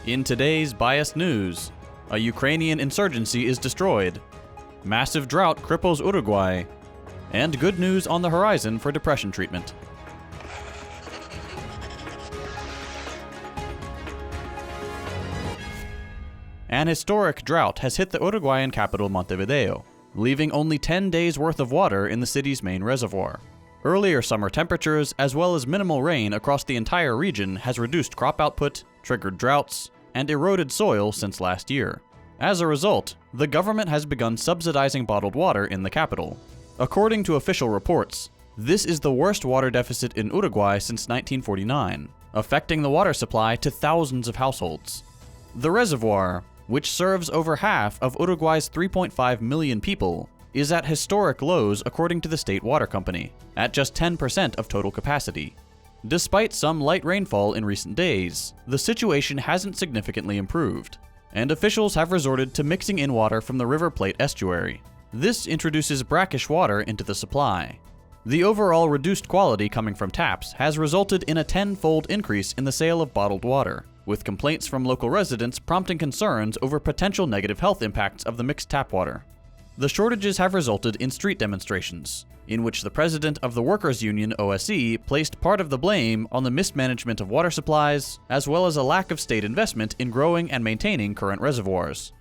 In today's biased news, a Ukrainian insurgency is destroyed, massive drought cripples Uruguay, and good news on the horizon for depression treatment. An historic drought has hit the Uruguayan capital Montevideo, leaving only 10 days' worth of water in the city's main reservoir. Earlier summer temperatures, as well as minimal rain across the entire region, has reduced crop output, triggered droughts, and eroded soil since last year. As a result, the government has begun subsidizing bottled water in the capital. According to official reports, this is the worst water deficit in Uruguay since 1949, affecting the water supply to thousands of households. The reservoir, which serves over half of Uruguay's 3.5 million people, is at historic lows according to the state water company, at just 10% of total capacity. Despite some light rainfall in recent days, the situation hasn't significantly improved, and officials have resorted to mixing in water from the River Plate estuary. This introduces brackish water into the supply. The overall reduced quality coming from taps has resulted in a 10-fold increase in the sale of bottled water, with complaints from local residents prompting concerns over potential negative health impacts of the mixed tap water. The shortages have resulted in street demonstrations, in which the president of the workers' union OSE placed part of the blame on the mismanagement of water supplies, as well as a lack of state investment in growing and maintaining current reservoirs.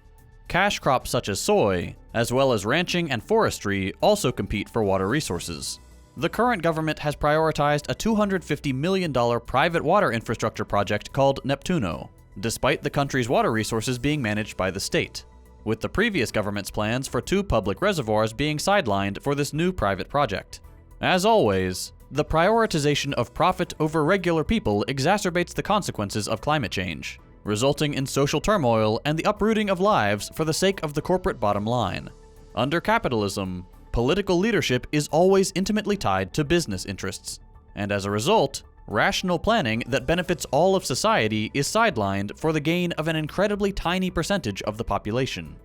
Cash crops such as soy, as well as ranching and forestry, also compete for water resources. The current government has prioritized a $250 million private water infrastructure project called Neptuno, despite the country's water resources being managed by the state, with the previous government's plans for 2 public reservoirs being sidelined for this new private project. As always, the prioritization of profit over regular people exacerbates the consequences of climate change, resulting in social turmoil and the uprooting of lives for the sake of the corporate bottom line. Under capitalism, political leadership is always intimately tied to business interests, and as a result, rational planning that benefits all of society is sidelined for the gain of an incredibly tiny percentage of the population.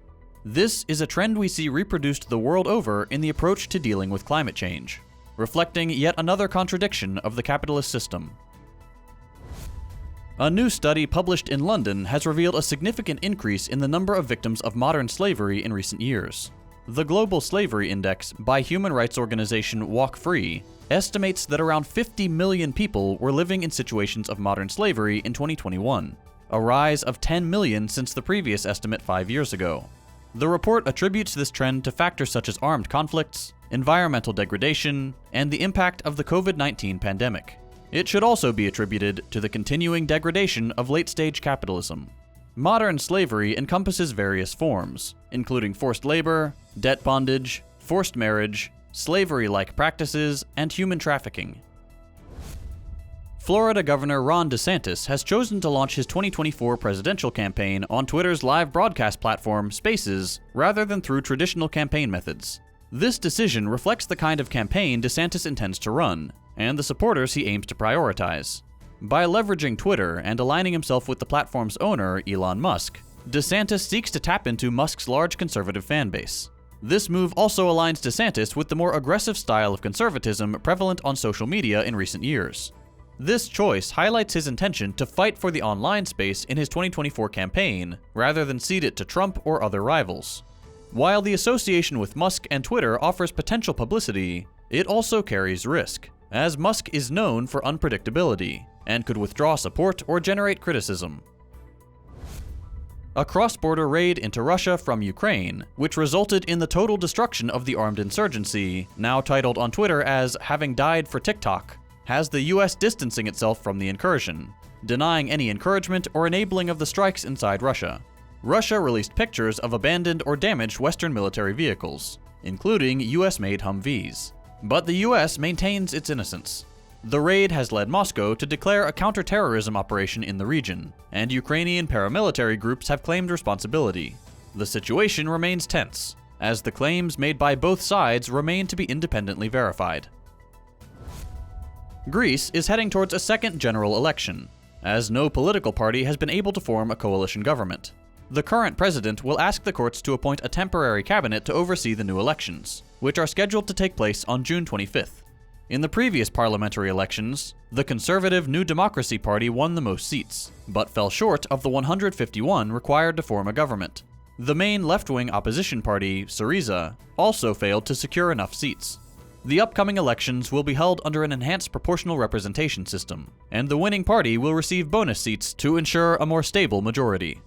This is a trend we see reproduced the world over in the approach to dealing with climate change, reflecting yet another contradiction of the capitalist system. A new study published in London has revealed a significant increase in the number of victims of modern slavery in recent years. The Global Slavery Index by human rights organization Walk Free estimates that around 50 million people were living in situations of modern slavery in 2021, a rise of 10 million since the previous estimate 5 years ago. The report attributes this trend to factors such as armed conflicts, environmental degradation, and the impact of the COVID-19 pandemic. It should also be attributed to the continuing degradation of late-stage capitalism. Modern slavery encompasses various forms, including forced labor, debt bondage, forced marriage, slavery-like practices, and human trafficking. Florida Governor Ron DeSantis has chosen to launch his 2024 presidential campaign on Twitter's live broadcast platform, Spaces, rather than through traditional campaign methods. This decision reflects the kind of campaign DeSantis intends to run, and the supporters he aims to prioritize. By leveraging Twitter and aligning himself with the platform's owner, Elon Musk, DeSantis seeks to tap into Musk's large conservative fan base. This move also aligns DeSantis with the more aggressive style of conservatism prevalent on social media in recent years. This choice highlights his intention to fight for the online space in his 2024 campaign, rather than cede it to Trump or other rivals. While the association with Musk and Twitter offers potential publicity, it also carries risk, as Musk is known for unpredictability, and could withdraw support or generate criticism. A cross-border raid into Russia from Ukraine, which resulted in the total destruction of the armed insurgency, now titled on Twitter as "Having Died for TikTok," has the US distancing itself from the incursion, denying any encouragement or enabling of the strikes inside Russia. Russia released pictures of abandoned or damaged Western military vehicles, including US-made Humvees. But the US maintains its innocence. The raid has led Moscow to declare a counter-terrorism operation in the region, and Ukrainian paramilitary groups have claimed responsibility. The situation remains tense, as the claims made by both sides remain to be independently verified. Greece is heading towards a second general election, as no political party has been able to form a coalition government. The current president will ask the courts to appoint a temporary cabinet to oversee the new elections, which are scheduled to take place on June 25th. In the previous parliamentary elections, the conservative New Democracy Party won the most seats, but fell short of the 151 required to form a government. The main left-wing opposition party, Syriza, also failed to secure enough seats. The upcoming elections will be held under an enhanced proportional representation system, and the winning party will receive bonus seats to ensure a more stable majority.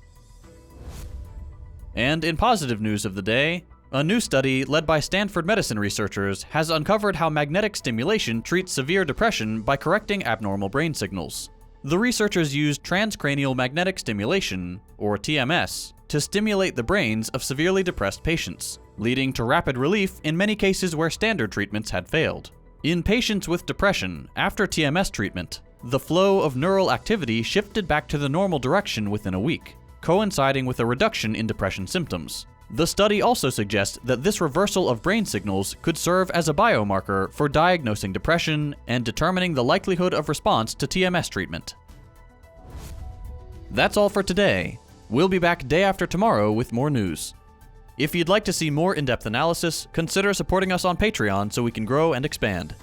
And in positive news of the day, a new study led by Stanford medicine researchers has uncovered how magnetic stimulation treats severe depression by correcting abnormal brain signals. The researchers used transcranial magnetic stimulation, or TMS, to stimulate the brains of severely depressed patients, leading to rapid relief in many cases where standard treatments had failed. In patients with depression, after TMS treatment, the flow of neural activity shifted back to the normal direction within a week, coinciding with a reduction in depression symptoms. The study also suggests that this reversal of brain signals could serve as a biomarker for diagnosing depression and determining the likelihood of response to TMS treatment. That's all for today. We'll be back day after tomorrow with more news. If you'd like to see more in-depth analysis, consider supporting us on Patreon so we can grow and expand.